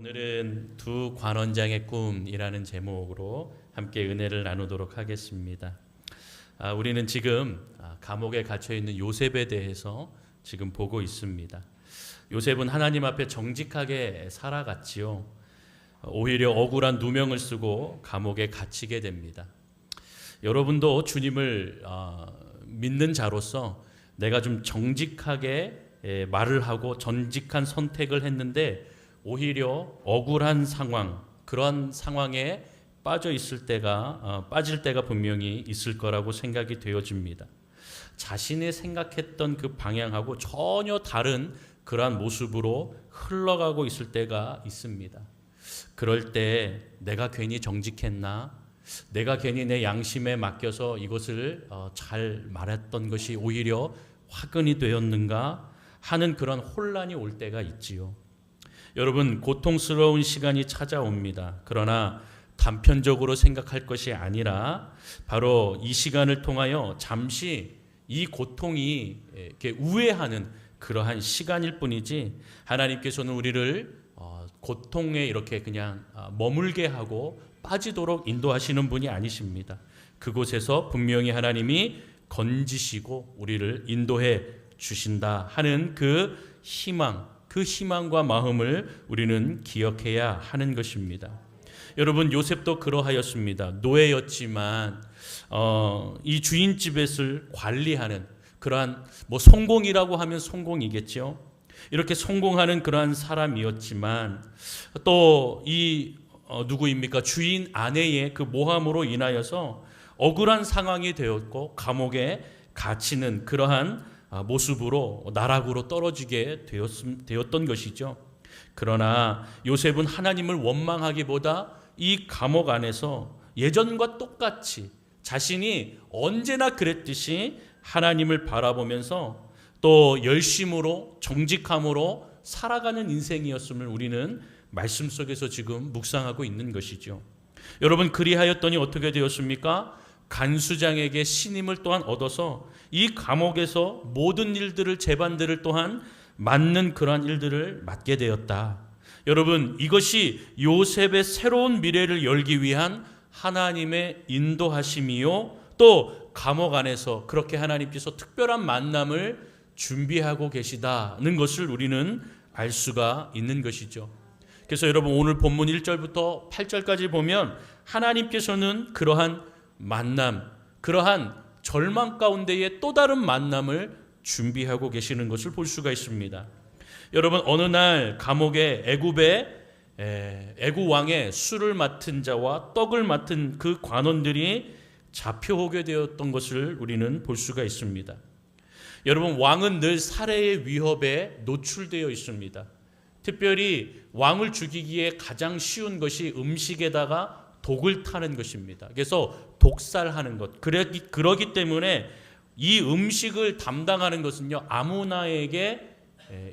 오늘은 두 관원장의 꿈이라는 제목으로 함께 은혜를 나누도록 하겠습니다. 우리는 지금 감옥에 갇혀 있는 요셉에 대해서 지금 보고 있습니다. 요셉은 하나님 앞에 정직하게 살아갔지요. 오히려 억울한 누명을 쓰고 감옥에 갇히게 됩니다. 여러분도 주님을 믿는 자로서 내가 좀 정직하게 말을 하고 정직한 선택을 했는데 오히려 억울한 상황, 그런 상황에 빠질 때가 분명히 있을 거라고 생각이 되어집니다. 자신이 생각했던 그 방향하고 전혀 다른 그러한 모습으로 흘러가고 있을 때가 있습니다. 그럴 때 내가 괜히 정직했나? 내가 괜히 내 양심에 맡겨서 이것을 잘 말했던 것이 오히려 화근이 되었는가 하는 그런 혼란이 올 때가 있지요. 여러분, 고통스러운 시간이 찾아옵니다. 그러나 단편적으로 생각할 것이 아니라 바로 이 시간을 통하여 잠시 이 고통이 이렇게 우회하는 그러한 시간일 뿐이지 하나님께서는 우리를 고통에 이렇게 그냥 머물게 하고 빠지도록 인도하시는 분이 아니십니다. 그곳에서 분명히 하나님이 건지시고 우리를 인도해 주신다 하는 그 희망과 마음을 우리는 기억해야 하는 것입니다. 여러분, 요셉도 그러하였습니다. 노예였지만 이 주인집을 관리하는 그러한 성공이라고 하면 성공이겠죠. 이렇게 성공하는 그러한 사람이었지만 또 이 누구입니까? 주인 아내의 그 모함으로 인하여서 억울한 상황이 되었고 감옥에 갇히는 그러한 모습으로 나락으로 떨어지게 되었던 것이죠. 그러나 요셉은 하나님을 원망하기보다 이 감옥 안에서 예전과 똑같이 자신이 언제나 그랬듯이 하나님을 바라보면서 또 열심으로 정직함으로 살아가는 인생이었음을 우리는 말씀 속에서 지금 묵상하고 있는 것이죠. 여러분, 그리하였더니 어떻게 되었습니까? 간수장에게 신임을 또한 얻어서 이 감옥에서 모든 일들을 재반들을 또한 맡는 그러한 일들을 맡게 되었다. 여러분, 이것이 요셉의 새로운 미래를 열기 위한 하나님의 인도하심이요, 또 감옥 안에서 그렇게 하나님께서 특별한 만남을 준비하고 계시다는 것을 우리는 알 수가 있는 것이죠. 그래서 여러분, 오늘 본문 1절부터 8절까지 보면 하나님께서는 그러한 만남, 그러한 절망 가운데에 또 다른 만남을 준비하고 계시는 것을 볼 수가 있습니다. 여러분, 어느 날 감옥에 애굽 왕의 술을 맡은 자와 떡을 맡은 그 관원들이 잡혀오게 되었던 것을 우리는 볼 수가 있습니다. 여러분, 왕은 늘 살해의 위협에 노출되어 있습니다. 특별히 왕을 죽이기에 가장 쉬운 것이 음식에다가 독을 타는 것입니다. 그래서 독살하는 것. 그러기 때문에 이 음식을 담당하는 것은요, 아무나에게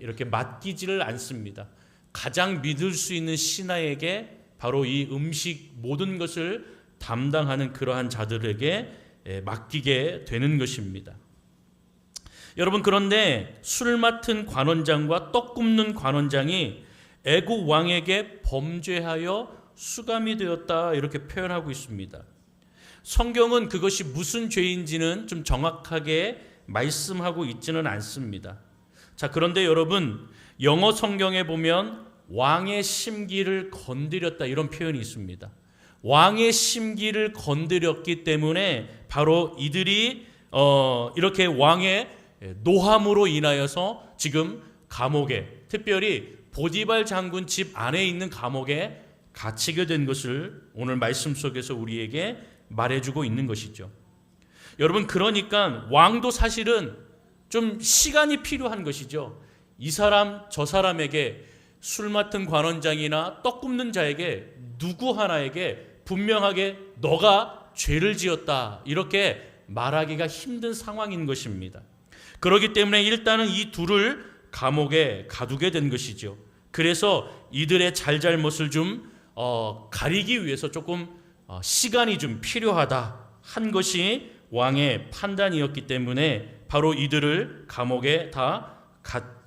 이렇게 맡기지를 않습니다. 가장 믿을 수 있는 신하에게 바로 이 음식 모든 것을 담당하는 그러한 자들에게 맡기게 되는 것입니다. 여러분, 그런데 술 맡은 관원장과 떡 굽는 관원장이 애굽 왕에게 범죄하여 수감이 되었다, 이렇게 표현하고 있습니다. 성경은 그것이 무슨 죄인지는 좀 정확하게 말씀하고 있지는 않습니다. 자, 그런데 여러분, 영어 성경에 보면 왕의 심기를 건드렸다, 이런 표현이 있습니다. 왕의 심기를 건드렸기 때문에 바로 이들이 이렇게 왕의 노함으로 인하여서 지금 감옥에, 특별히 보디발 장군 집 안에 있는 감옥에 갇히게 된 것을 오늘 말씀 속에서 우리에게 말해주고 있는 것이죠. 여러분, 그러니까 왕도 사실은 좀 시간이 필요한 것이죠. 이 사람 저 사람에게, 술 맡은 관원장이나 떡 굽는 자에게 누구 하나에게 분명하게 너가 죄를 지었다, 이렇게 말하기가 힘든 상황인 것입니다. 그렇기 때문에 일단은 이 둘을 감옥에 가두게 된 것이죠. 그래서 이들의 잘잘못을 좀 가리기 위해서 조금 시간이 좀 필요하다 한 것이 왕의 판단이었기 때문에 바로 이들을 감옥에 다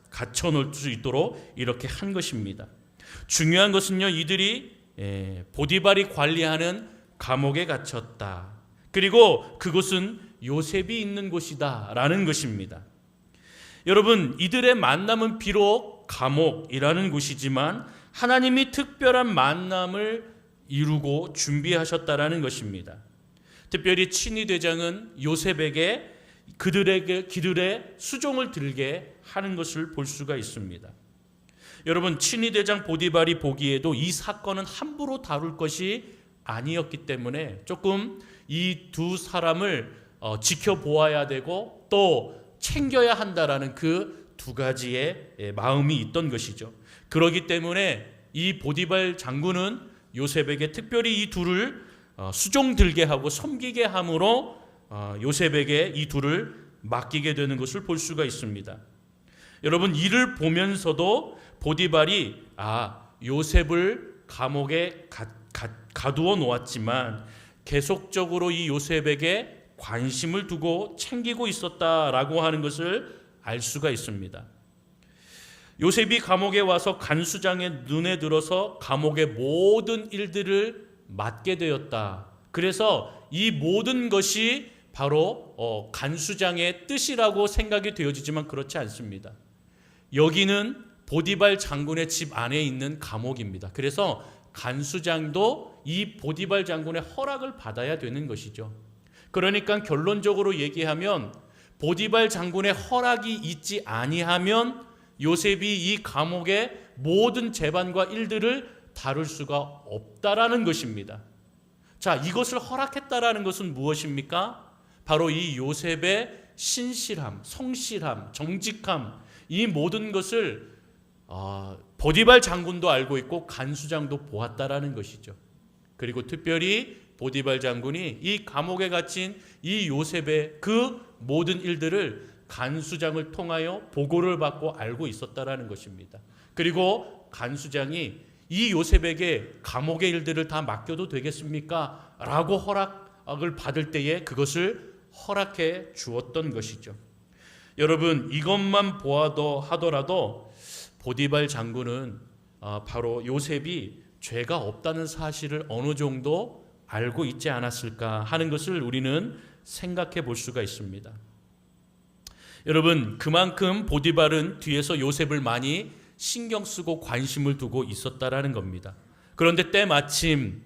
갇혀놓을 수 있도록 이렇게 한 것입니다. 중요한 것은요, 이들이 보디발이 관리하는 감옥에 갇혔다. 그리고 그곳은 요셉이 있는 곳이다 라는 것입니다. 여러분, 이들의 만남은 비록 감옥이라는 곳이지만 하나님이 특별한 만남을 이루고 준비하셨다라는 것입니다. 특별히 친위대장은 요셉에게 그들의 수종을 들게 하는 것을 볼 수가 있습니다. 여러분, 친위대장 보디발이 보기에도 이 사건은 함부로 다룰 것이 아니었기 때문에 조금 이 두 사람을 지켜보아야 되고 또 챙겨야 한다라는 그 두 가지의 마음이 있던 것이죠. 그렇기 때문에 이 보디발 장군은 요셉에게 특별히 이 둘을 수종 들게 하고 섬기게 함으로 요셉에게 이 둘을 맡기게 되는 것을 볼 수가 있습니다. 여러분, 이를 보면서도 보디발이 요셉을 감옥에 가두어 놓았지만 계속적으로 이 요셉에게 관심을 두고 챙기고 있었다라고 하는 것을 알 수가 있습니다. 요셉이 감옥에 와서 간수장의 눈에 들어서 감옥의 모든 일들을 맡게 되었다. 그래서 이 모든 것이 바로 간수장의 뜻이라고 생각이 되어지지만 그렇지 않습니다. 여기는 보디발 장군의 집 안에 있는 감옥입니다. 그래서 간수장도 이 보디발 장군의 허락을 받아야 되는 것이죠. 그러니까 결론적으로 얘기하면 보디발 장군의 허락이 있지 아니하면 요셉이 이 감옥의 모든 재반과 일들을 다룰 수가 없다라는 것입니다. 자, 이것을 허락했다라는 것은 무엇입니까? 바로 이 요셉의 신실함, 성실함, 정직함, 이 모든 것을 보디발 장군도 알고 있고 간수장도 보았다라는 것이죠. 그리고 특별히 보디발 장군이 이 감옥에 갇힌 이 요셉의 그 모든 일들을 간수장을 통하여 보고를 받고 알고 있었다라는 것입니다. 그리고 간수장이 이 요셉에게 감옥의 일들을 다 맡겨도 되겠습니까? 라고 허락을 받을 때에 그것을 허락해 주었던 것이죠. 여러분, 이것만 하더라도 보디발 장군은 바로 요셉이 죄가 없다는 사실을 어느 정도 알고 있지 않았을까 하는 것을 우리는 생각해 볼 수가 있습니다. 여러분, 그만큼 보디발은 뒤에서 요셉을 많이 신경 쓰고 관심을 두고 있었다라는 겁니다. 그런데 때마침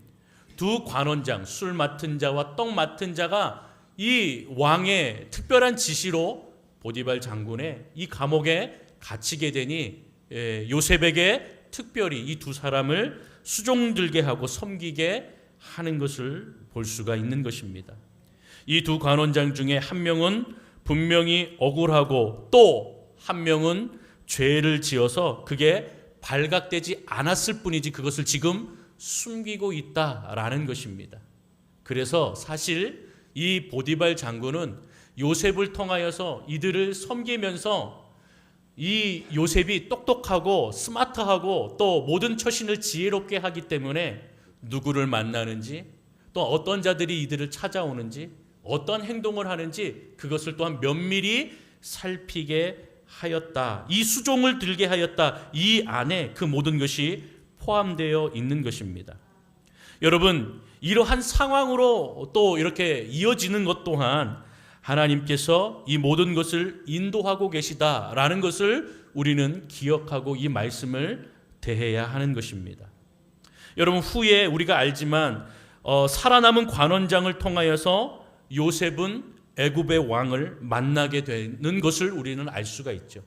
두 관원장, 술 맡은 자와 떡 맡은 자가 이 왕의 특별한 지시로 보디발 장군의 이 감옥에 갇히게 되니 요셉에게 특별히 이 두 사람을 수종들게 하고 섬기게 하는 것을 볼 수가 있는 것입니다. 이 두 관원장 중에 한 명은 분명히 억울하고 또 한 명은 죄를 지어서 그게 발각되지 않았을 뿐이지 그것을 지금 숨기고 있다라는 것입니다. 그래서 사실 이 보디발 장군은 요셉을 통하여서 이들을 섬기면서 이 요셉이 똑똑하고 스마트하고 또 모든 처신을 지혜롭게 하기 때문에 누구를 만나는지 또 어떤 자들이 이들을 찾아오는지 어떤 행동을 하는지 그것을 또한 면밀히 살피게 하였다. 이 수종을 들게 하였다. 이 안에 그 모든 것이 포함되어 있는 것입니다. 여러분, 이러한 상황으로 또 이렇게 이어지는 것 또한 하나님께서 이 모든 것을 인도하고 계시다라는 것을 우리는 기억하고 이 말씀을 대해야 하는 것입니다. 여러분, 후에 우리가 알지만 살아남은 관원장을 통하여서 요셉은 애굽의 왕을 만나게 되는 것을 우리는 알 수가 있죠.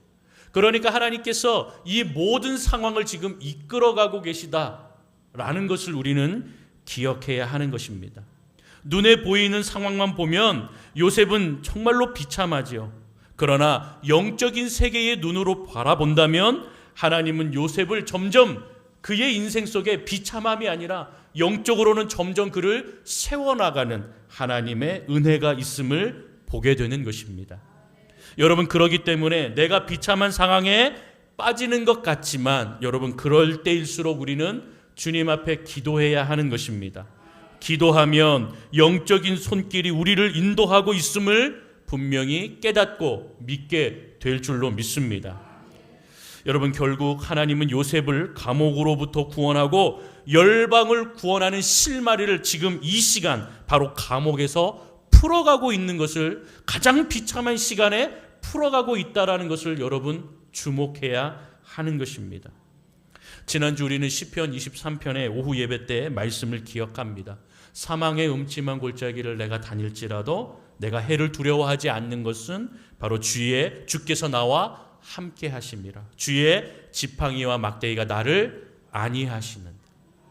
그러니까 하나님께서 이 모든 상황을 지금 이끌어가고 계시다라는 것을 우리는 기억해야 하는 것입니다. 눈에 보이는 상황만 보면 요셉은 정말로 비참하지요. 그러나 영적인 세계의 눈으로 바라본다면 하나님은 요셉을 점점 그의 인생 속에 비참함이 아니라 영적으로는 점점 그를 세워나가는 하나님의 은혜가 있음을 보게 되는 것입니다. 여러분, 그러기 때문에 내가 비참한 상황에 빠지는 것 같지만 여러분, 그럴 때일수록 우리는 주님 앞에 기도해야 하는 것입니다. 기도하면 영적인 손길이 우리를 인도하고 있음을 분명히 깨닫고 믿게 될 줄로 믿습니다. 여러분, 결국 하나님은 요셉을 감옥으로부터 구원하고 열방을 구원하는 실마리를 지금 이 시간 바로 감옥에서 풀어가고 있는 것을, 가장 비참한 시간에 풀어가고 있다라는 것을 여러분 주목해야 하는 것입니다. 지난주 우리는 시편 23편의 오후 예배 때 말씀을 기억합니다. 사망의 음침한 골짜기를 내가 다닐지라도 내가 해를 두려워하지 않는 것은 바로 주께서 나와 함께 하심이라. 주의 지팡이와 막대기가 나를 안위하시는.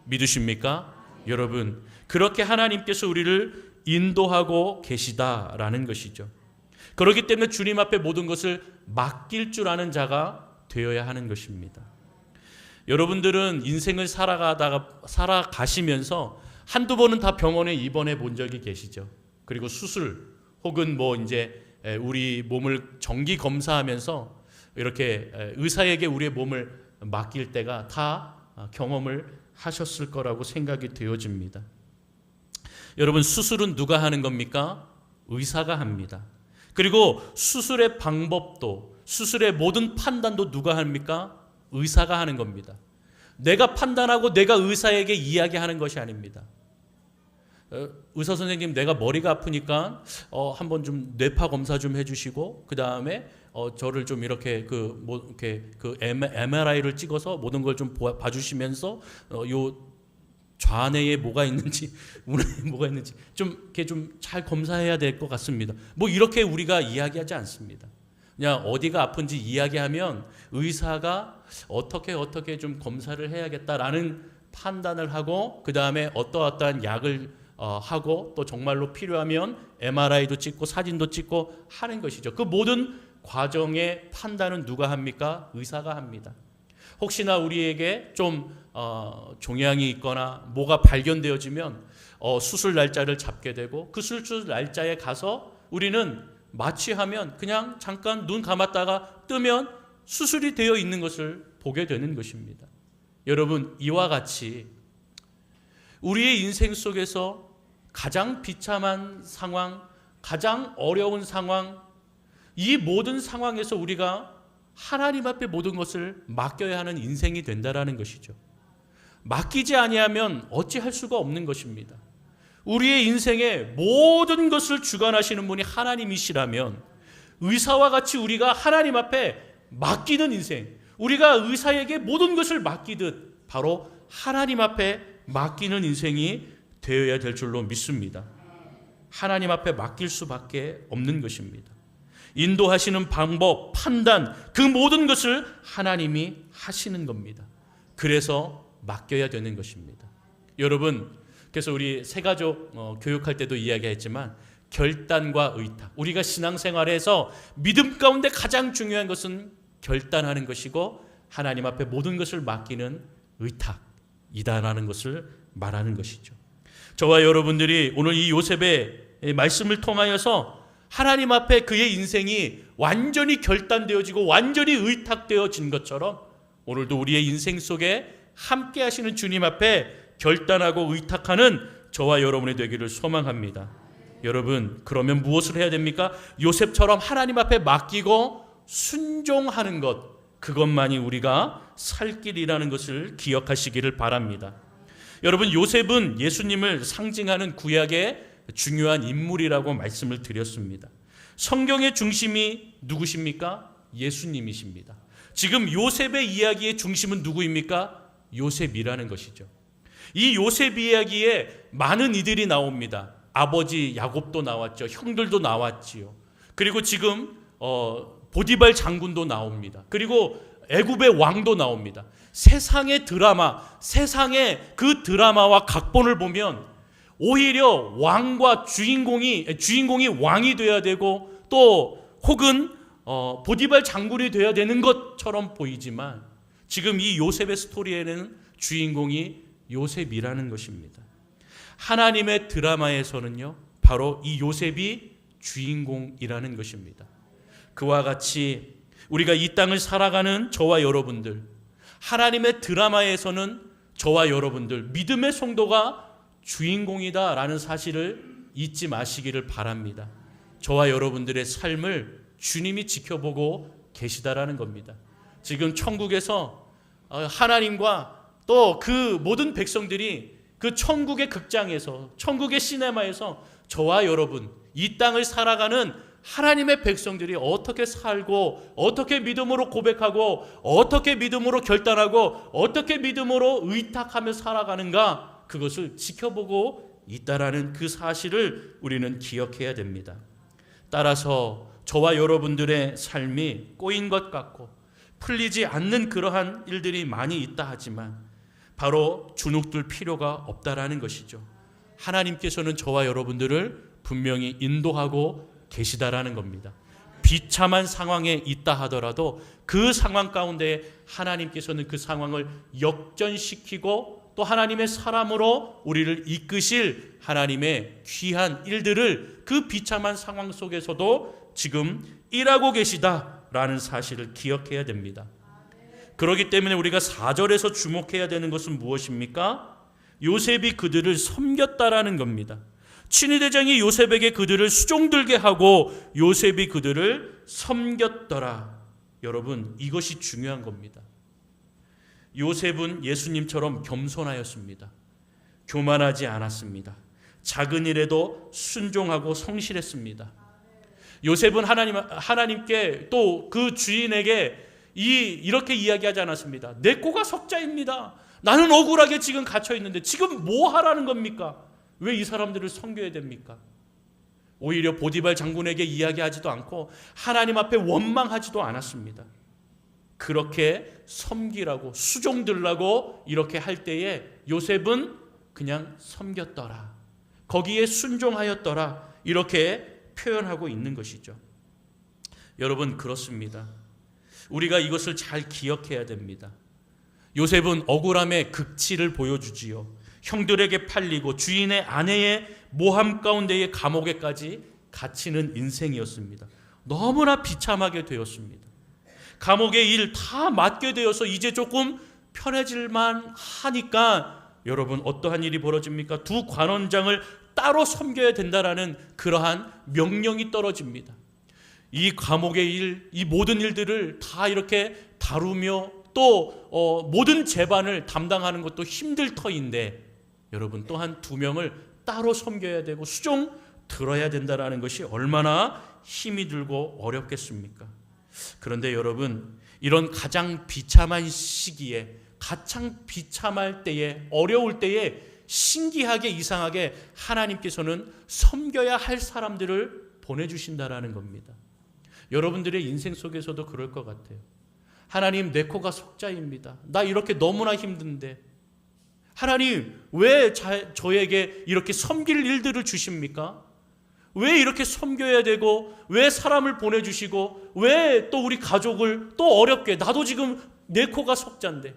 믿으십니까? 여러분, 그렇게 하나님께서 우리를 인도하고 계시다라는 것이죠. 그렇기 때문에 주님 앞에 모든 것을 맡길 줄 아는 자가 되어야 하는 것입니다. 여러분들은 인생을 살아가시면서 한두 번은 다 병원에 입원해 본 적이 계시죠. 그리고 수술 혹은 우리 몸을 정기 검사하면서 이렇게 의사에게 우리의 몸을 맡길 때가 다 경험을 하셨을 거라고 생각이 되어집니다. 여러분, 수술은 누가 하는 겁니까? 의사가 합니다. 그리고 수술의 방법도, 수술의 모든 판단도 누가 합니까? 의사가 하는 겁니다. 내가 판단하고 내가 의사에게 이야기하는 것이 아닙니다. 의사 선생님, 내가 머리가 아프니까 한번 좀 뇌파 검사 좀 해주시고, 그 다음에 저를 좀 이렇게 MRI를 찍어서 모든 걸 좀 봐주시면서 요 좌뇌에 뭐가 있는지, 우뇌에 뭐가 있는지 좀 잘 검사해야 될 것 같습니다. 이렇게 우리가 이야기하지 않습니다. 그냥 어디가 아픈지 이야기하면 의사가 어떻게 좀 검사를 해야겠다라는 판단을 하고, 그 다음에 어떠한 약을 하고, 또 정말로 필요하면 MRI도 찍고 사진도 찍고 하는 것이죠. 그 모든 과정의 판단은 누가 합니까? 의사가 합니다. 혹시나 우리에게 좀 종양이 있거나 뭐가 발견되어지면 수술 날짜를 잡게 되고, 그 수술 날짜에 가서 우리는 마취하면 그냥 잠깐 눈 감았다가 뜨면 수술이 되어 있는 것을 보게 되는 것입니다. 여러분, 이와 같이 우리의 인생 속에서 가장 비참한 상황, 가장 어려운 상황, 이 모든 상황에서 우리가 하나님 앞에 모든 것을 맡겨야 하는 인생이 된다라는 것이죠. 맡기지 아니하면 어찌할 수가 없는 것입니다. 우리의 인생의 모든 것을 주관하시는 분이 하나님이시라면, 의사와 같이 우리가 하나님 앞에 맡기는 인생, 우리가 의사에게 모든 것을 맡기듯 바로 하나님 앞에 맡기는 인생이 되어야 될 줄로 믿습니다. 하나님 앞에 맡길 수밖에 없는 것입니다. 인도하시는 방법, 판단, 그 모든 것을 하나님이 하시는 겁니다. 그래서 맡겨야 되는 것입니다. 여러분, 그래서 우리 새가족 교육할 때도 이야기했지만, 결단과 의탁, 우리가 신앙생활에서 믿음 가운데 가장 중요한 것은 결단하는 것이고, 하나님 앞에 모든 것을 맡기는 의탁이다라는 것을 말하는 것이죠. 저와 여러분들이 오늘 이 요셉의 말씀을 통하여서 하나님 앞에 그의 인생이 완전히 결단되어지고 완전히 의탁되어진 것처럼, 오늘도 우리의 인생 속에 함께 하시는 주님 앞에 결단하고 의탁하는 저와 여러분이 되기를 소망합니다. 여러분, 그러면 무엇을 해야 됩니까? 요셉처럼 하나님 앞에 맡기고 순종하는 것, 그것만이 우리가 살 길이라는 것을 기억하시기를 바랍니다. 여러분, 요셉은 예수님을 상징하는 구약의 중요한 인물이라고 말씀을 드렸습니다. 성경의 중심이 누구십니까? 예수님이십니다. 지금 요셉의 이야기의 중심은 누구입니까? 요셉이라는 것이죠. 이 요셉 이야기에 많은 이들이 나옵니다. 아버지 야곱도 나왔죠. 형들도 나왔지요. 그리고 지금 보디발 장군도 나옵니다. 그리고 애굽의 왕도 나옵니다. 세상의 드라마, 세상의 그 드라마와 각본을 보면 오히려 왕과 주인공이 왕이 되어야 되고, 또 혹은 보디발 장군이 되어야 되는 것처럼 보이지만, 지금 이 요셉의 스토리에는 주인공이 요셉이라는 것입니다. 하나님의 드라마에서는요, 바로 이 요셉이 주인공이라는 것입니다. 그와 같이 우리가 이 땅을 살아가는 저와 여러분들, 하나님의 드라마에서는 저와 여러분들, 믿음의 성도가 주인공이다라는 사실을 잊지 마시기를 바랍니다. 저와 여러분들의 삶을 주님이 지켜보고 계시다라는 겁니다. 지금 천국에서 하나님과 또 그 모든 백성들이 그 천국의 극장에서, 천국의 시네마에서 저와 여러분, 이 땅을 살아가는 하나님의 백성들이 어떻게 살고, 어떻게 믿음으로 고백하고, 어떻게 믿음으로 결단하고, 어떻게 믿음으로 의탁하며 살아가는가, 그것을 지켜보고 있다라는 그 사실을 우리는 기억해야 됩니다. 따라서 저와 여러분들의 삶이 꼬인 것 같고 풀리지 않는 그러한 일들이 많이 있다 하지만 바로 주눅들 필요가 없다라는 것이죠. 하나님께서는 저와 여러분들을 분명히 인도하고 계시다라는 겁니다. 비참한 상황에 있다 하더라도 그 상황 가운데 하나님께서는 그 상황을 역전시키고 또 하나님의 사람으로 우리를 이끄실 하나님의 귀한 일들을 그 비참한 상황 속에서도 지금 일하고 계시다라는 사실을 기억해야 됩니다. 그렇기 때문에 우리가 4절에서 주목해야 되는 것은 무엇입니까? 요셉이 그들을 섬겼다라는 겁니다. 친위대장이 요셉에게 그들을 수종들게 하고 요셉이 그들을 섬겼더라. 여러분, 이것이 중요한 겁니다. 요셉은 예수님처럼 겸손하였습니다. 교만하지 않았습니다. 작은 일에도 순종하고 성실했습니다. 요셉은 하나님께 또 그 주인에게 이렇게 이야기하지 않았습니다. 내 코가 석자입니다. 나는 억울하게 지금 갇혀 있는데 지금 뭐 하라는 겁니까? 왜 이 사람들을 섬겨야 됩니까? 오히려 보디발 장군에게 이야기하지도 않고 하나님 앞에 원망하지도 않았습니다. 그렇게 섬기라고 수종들라고 이렇게 할 때에 요셉은 그냥 섬겼더라, 거기에 순종하였더라, 이렇게 표현하고 있는 것이죠. 여러분, 그렇습니다. 우리가 이것을 잘 기억해야 됩니다. 요셉은 억울함의 극치를 보여주지요. 형들에게 팔리고 주인의 아내의 모함 가운데의 감옥에까지 갇히는 인생이었습니다. 너무나 비참하게 되었습니다. 감옥의 일 다 맡게 되어서 이제 조금 편해질만 하니까 여러분, 어떠한 일이 벌어집니까? 두 관원장을 따로 섬겨야 된다라는 그러한 명령이 떨어집니다. 이 감옥의 일, 이 모든 일들을 다 이렇게 다루며 또 모든 재반을 담당하는 것도 힘들 터인데 여러분, 또한 2명을 따로 섬겨야 되고 수종 들어야 된다라는 것이 얼마나 힘이 들고 어렵겠습니까? 그런데 여러분, 이런 가장 비참한 시기에, 가장 비참할 때에, 어려울 때에 신기하게, 이상하게 하나님께서는 섬겨야 할 사람들을 보내주신다라는 겁니다. 여러분들의 인생 속에서도 그럴 것 같아요. 하나님, 내 코가 석자입니다. 나 이렇게 너무나 힘든데 하나님, 왜 저에게 이렇게 섬길 일들을 주십니까? 왜 이렇게 섬겨야 되고, 왜 사람을 보내주시고, 왜 또 우리 가족을 또 어렵게, 나도 지금 내 코가 석자인데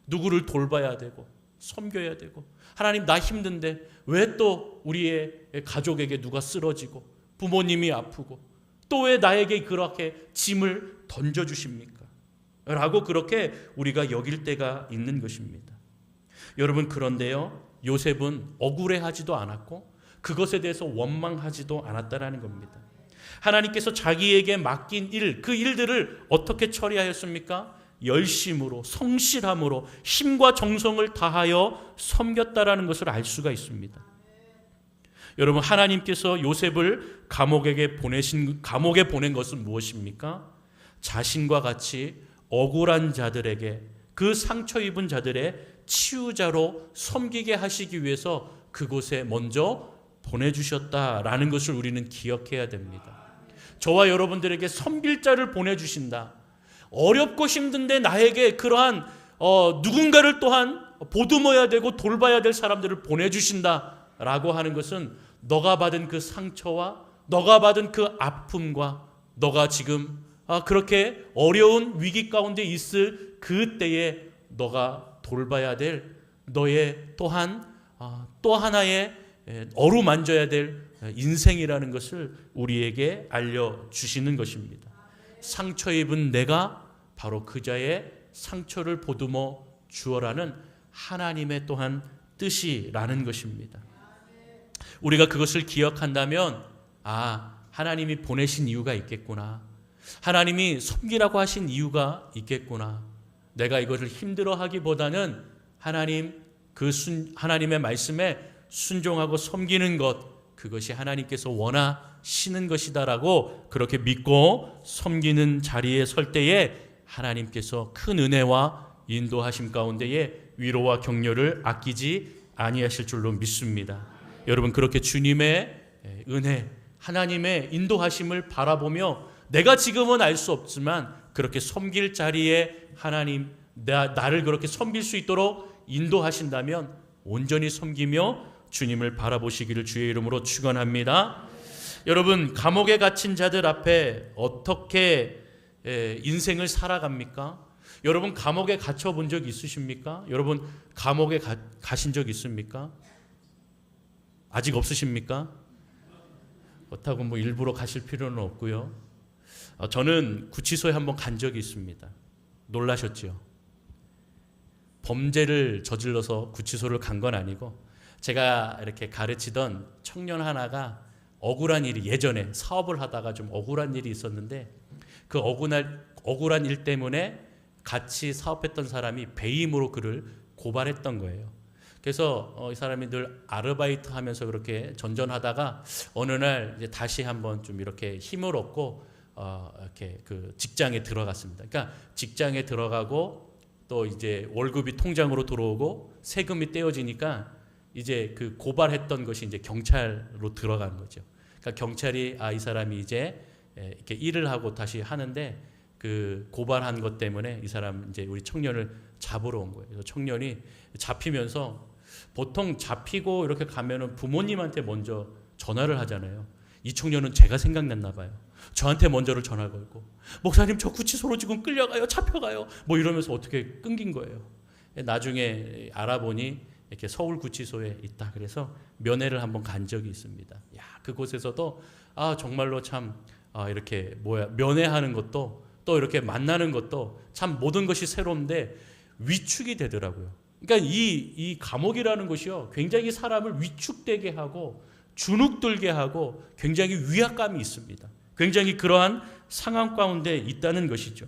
누구를 돌봐야 되고 섬겨야 되고, 하나님 나 힘든데 왜 또 우리의 가족에게 누가 쓰러지고 부모님이 아프고 또 왜 나에게 그렇게 짐을 던져주십니까? 라고 그렇게 우리가 여길 때가 있는 것입니다. 여러분, 그런데요, 요셉은 억울해하지도 않았고 그것에 대해서 원망하지도 않았다라는 겁니다. 하나님께서 자기에게 맡긴 일, 그 일들을 어떻게 처리하였습니까? 열심으로, 성실함으로, 힘과 정성을 다하여 섬겼다라는 것을 알 수가 있습니다. 여러분, 하나님께서 요셉을 감옥에 보낸 것은 무엇입니까? 자신과 같이 억울한 자들에게, 그 상처 입은 자들의 치유자로 섬기게 하시기 위해서 그곳에 먼저 보내주셨다라는 것을 우리는 기억해야 됩니다. 저와 여러분들에게 섬길 자를 보내주신다. 어렵고 힘든데 나에게 그러한 누군가를 또한 보듬어야 되고 돌봐야 될 사람들을 보내주신다라고 하는 것은 너가 받은 그 상처와 너가 받은 그 아픔과 너가 지금 그렇게 어려운 위기 가운데 있을 그때에 너가 돌봐야 될 너의 또한 또 하나의 어루만져야 될 인생이라는 것을 우리에게 알려주시는 것입니다. 상처 입은 내가 바로 그자의 상처를 보듬어 주어라는 하나님의 또한 뜻이라는 것입니다. 우리가 그것을 기억한다면 하나님이 보내신 이유가 있겠구나. 하나님이 섬기라고 하신 이유가 있겠구나. 내가 이것을 힘들어하기보다는 하나님의 말씀에 순종하고 섬기는 것, 그것이 하나님께서 원하시는 것이다라고 그렇게 믿고 섬기는 자리에 설 때에 하나님께서 큰 은혜와 인도하심 가운데에 위로와 격려를 아끼지 아니하실 줄로 믿습니다. 여러분, 그렇게 주님의 은혜, 하나님의 인도하심을 바라보며 내가 지금은 알 수 없지만 그렇게 섬길 자리에 하나님 나를 그렇게 섬길 수 있도록 인도하신다면 온전히 섬기며 주님을 바라보시기를 주의 이름으로 축원합니다. 여러분, 감옥에 갇힌 자들 앞에 어떻게 인생을 살아갑니까? 여러분, 감옥에 갇혀 본 적 있으십니까? 여러분, 감옥에 가신 적 있습니까? 아직 없으십니까? 그렇다고 일부러 가실 필요는 없고요. 저는 구치소에 한번 간 적이 있습니다. 놀라셨죠? 범죄를 저질러서 구치소를 간 건 아니고 제가 이렇게 가르치던 청년 하나가 억울한 일이, 예전에 사업을 하다가 좀 억울한 일이 있었는데 그 억울한 일 때문에 같이 사업했던 사람이 배임으로 그를 고발했던 거예요. 그래서 이 사람이 늘 아르바이트 하면서 그렇게 전전하다가 어느 날 이제 다시 한번 좀 이렇게 힘을 얻고 이렇게 그 직장에 들어갔습니다. 그러니까 직장에 들어가고 또 이제 월급이 통장으로 들어오고 세금이 떼어지니까 이제 그 고발했던 것이 이제 경찰로 들어간 거죠. 그러니까 경찰이 이 사람이 이제 이렇게 일을 하고 다시 하는데 그 고발한 것 때문에 이 사람 이제 우리 청년을 잡으러 온 거예요. 그래서 청년이 잡히면서 보통 잡히고 이렇게 가면은 부모님한테 먼저 전화를 하잖아요. 이 청년은 제가 생각났나 봐요. 저한테 먼저를 전화 걸고 목사님 저 구치소로 지금 끌려가요. 잡혀가요. 이러면서 어떻게 끊긴 거예요. 나중에 알아보니 이렇게 서울 구치소에 있다. 그래서 면회를 한번 간 적이 있습니다. 그곳에서도 정말로 참 이렇게 면회하는 것도 또 이렇게 만나는 것도 참 모든 것이 새로운데 위축이 되더라고요. 그러니까 이 감옥이라는 것이요 굉장히 사람을 위축되게 하고 주눅들게 하고 굉장히 위압감이 있습니다. 굉장히 그러한 상황 가운데 있다는 것이죠.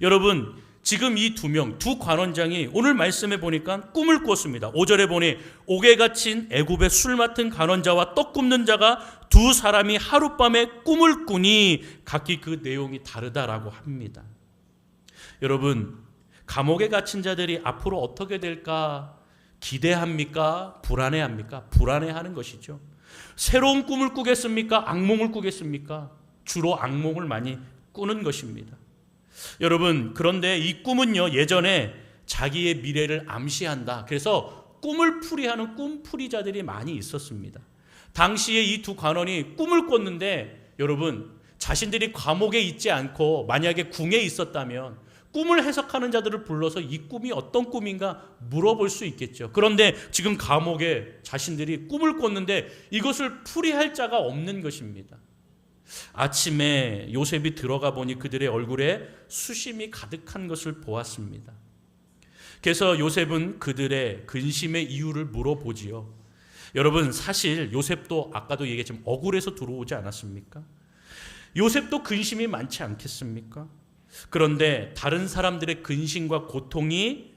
여러분, 지금 이 두 관원장이 오늘 말씀에 보니까 꿈을 꾸었습니다. 5절에 보니 옥에 갇힌 애굽의 술 맡은 관원자와 떡 굽는 자가 두 사람이 하룻밤에 꿈을 꾸니 각기 그 내용이 다르다라고 합니다. 여러분, 감옥에 갇힌 자들이 앞으로 어떻게 될까 기대합니까? 불안해합니까? 불안해하는 것이죠. 새로운 꿈을 꾸겠습니까? 악몽을 꾸겠습니까? 주로 악몽을 많이 꾸는 것입니다. 여러분, 그런데 이 꿈은요 예전에 자기의 미래를 암시한다. 그래서 꿈을 풀이하는 꿈풀이자들이 많이 있었습니다. 당시에 이 두 관원이 꿈을 꿨는데 여러분, 자신들이 감옥에 있지 않고 만약에 궁에 있었다면 꿈을 해석하는 자들을 불러서 이 꿈이 어떤 꿈인가 물어볼 수 있겠죠. 그런데 지금 감옥에 자신들이 꿈을 꿨는데 이것을 풀이할 자가 없는 것입니다. 아침에 요셉이 들어가 보니 그들의 얼굴에 수심이 가득한 것을 보았습니다. 그래서 요셉은 그들의 근심의 이유를 물어보지요. 여러분, 사실 요셉도 아까도 얘기했지만 억울해서 들어오지 않았습니까? 요셉도 근심이 많지 않겠습니까? 그런데 다른 사람들의 근심과 고통이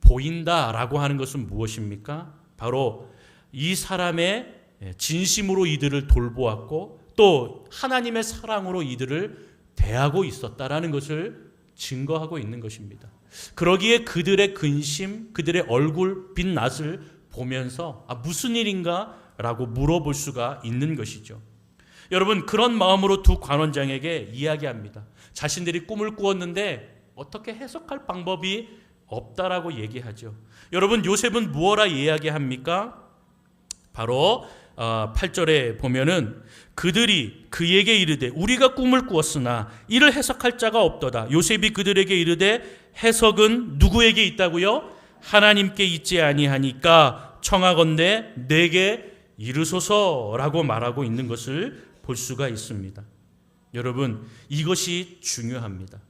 보인다라고 하는 것은 무엇입니까? 바로 이 사람의 진심으로 이들을 돌보았고 또 하나님의 사랑으로 이들을 대하고 있었다라는 것을 증거하고 있는 것입니다. 그러기에 그들의 근심, 그들의 얼굴 빛낯을 보면서 무슨 일인가? 라고 물어볼 수가 있는 것이죠. 여러분, 그런 마음으로 두 관원장에게 이야기합니다. 자신들이 꿈을 꾸었는데 어떻게 해석할 방법이 없다라고 얘기하죠. 여러분, 요셉은 무엇라 이야기합니까? 바로 8절에 보면은 그들이 그에게 이르되 우리가 꿈을 꾸었으나 이를 해석할 자가 없도다. 요셉이 그들에게 이르되 해석은 누구에게 있다고요? 하나님께 있지 아니하니까 청하건대 내게 이르소서라고 말하고 있는 것을 볼 수가 있습니다. 여러분, 이것이 중요합니다.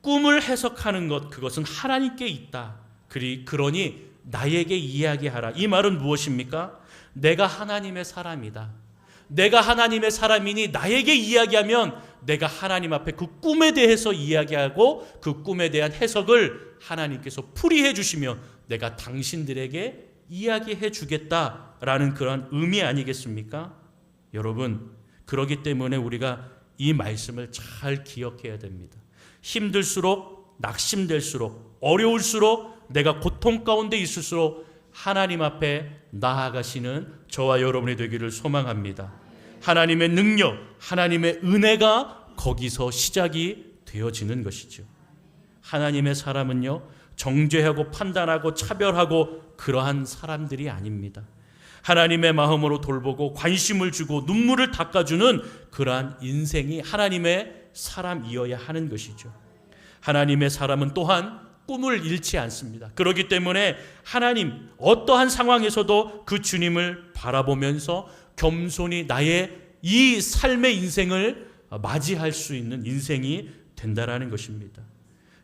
꿈을 해석하는 것, 그것은 하나님께 있다. 그러니 나에게 이야기하라. 이 말은 무엇입니까? 내가 하나님의 사람이다. 내가 하나님의 사람이니 나에게 이야기하면 내가 하나님 앞에 그 꿈에 대해서 이야기하고 그 꿈에 대한 해석을 하나님께서 풀이해 주시며 내가 당신들에게 이야기해 주겠다라는 그런 의미 아니겠습니까? 여러분, 그렇기 때문에 우리가 이 말씀을 잘 기억해야 됩니다. 힘들수록, 낙심될수록, 어려울수록, 내가 고통 가운데 있을수록 하나님 앞에 나아가시는 저와 여러분이 되기를 소망합니다. 하나님의 능력, 하나님의 은혜가 거기서 시작이 되어지는 것이죠. 하나님의 사람은요, 정죄하고 판단하고 차별하고 그러한 사람들이 아닙니다. 하나님의 마음으로 돌보고 관심을 주고 눈물을 닦아주는 그러한 인생이 하나님의 사람이어야 하는 것이죠. 하나님의 사람은 또한 꿈을 잃지 않습니다. 그렇기 때문에 하나님 어떠한 상황에서도 그 주님을 바라보면서 겸손히 나의 이 삶의 인생을 맞이할 수 있는 인생이 된다라는 것입니다.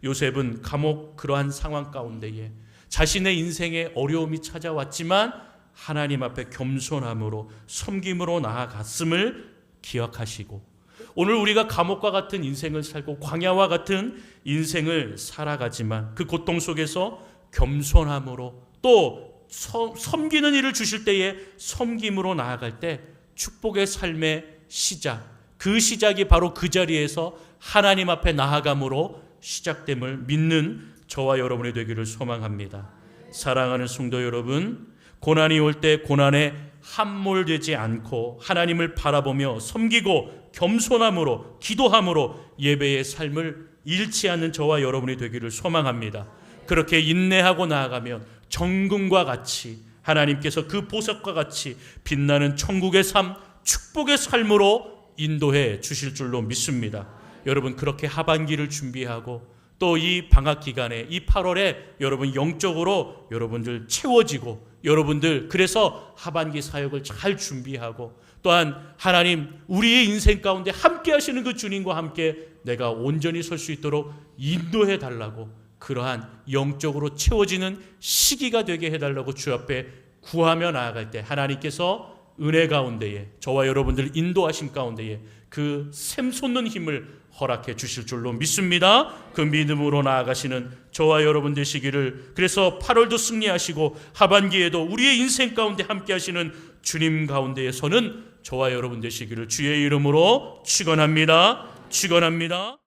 요셉은 감옥 그러한 상황 가운데에 자신의 인생에 어려움이 찾아왔지만 하나님 앞에 겸손함으로 섬김으로 나아갔음을 기억하시고, 오늘 우리가 감옥과 같은 인생을 살고 광야와 같은 인생을 살아가지만 그 고통 속에서 겸손함으로 또 섬기는 일을 주실 때에 섬김으로 나아갈 때 축복의 삶의 시작, 그 시작이 바로 그 자리에서 하나님 앞에 나아감으로 시작됨을 믿는 저와 여러분이 되기를 소망합니다. 사랑하는 성도 여러분, 고난이 올 때 고난에 함몰되지 않고 하나님을 바라보며 섬기고 겸손함으로 기도함으로 예배의 삶을 잃지 않는 저와 여러분이 되기를 소망합니다. 그렇게 인내하고 나아가면 정금과 같이 하나님께서 그 보석과 같이 빛나는 천국의 삶, 축복의 삶으로 인도해 주실 줄로 믿습니다. 여러분, 그렇게 하반기를 준비하고 또 이 방학 기간에 이 8월에 여러분 영적으로 여러분들 채워지고, 여러분들 그래서 하반기 사역을 잘 준비하고, 또한 하나님 우리의 인생 가운데 함께 하시는 그 주님과 함께 내가 온전히 설 수 있도록 인도해 달라고, 그러한 영적으로 채워지는 시기가 되게 해달라고 주 앞에 구하며 나아갈 때 하나님께서 은혜 가운데에 저와 여러분들 인도하심 가운데에 그 샘솟는 힘을 허락해 주실 줄로 믿습니다. 그 믿음으로 나아가시는 저와 여러분 되시기를, 그래서 8월도 승리하시고 하반기에도 우리의 인생 가운데 함께 하시는 주님 가운데에서는 저와 여러분 되시기를 주의 이름으로 축원합니다. 축원합니다.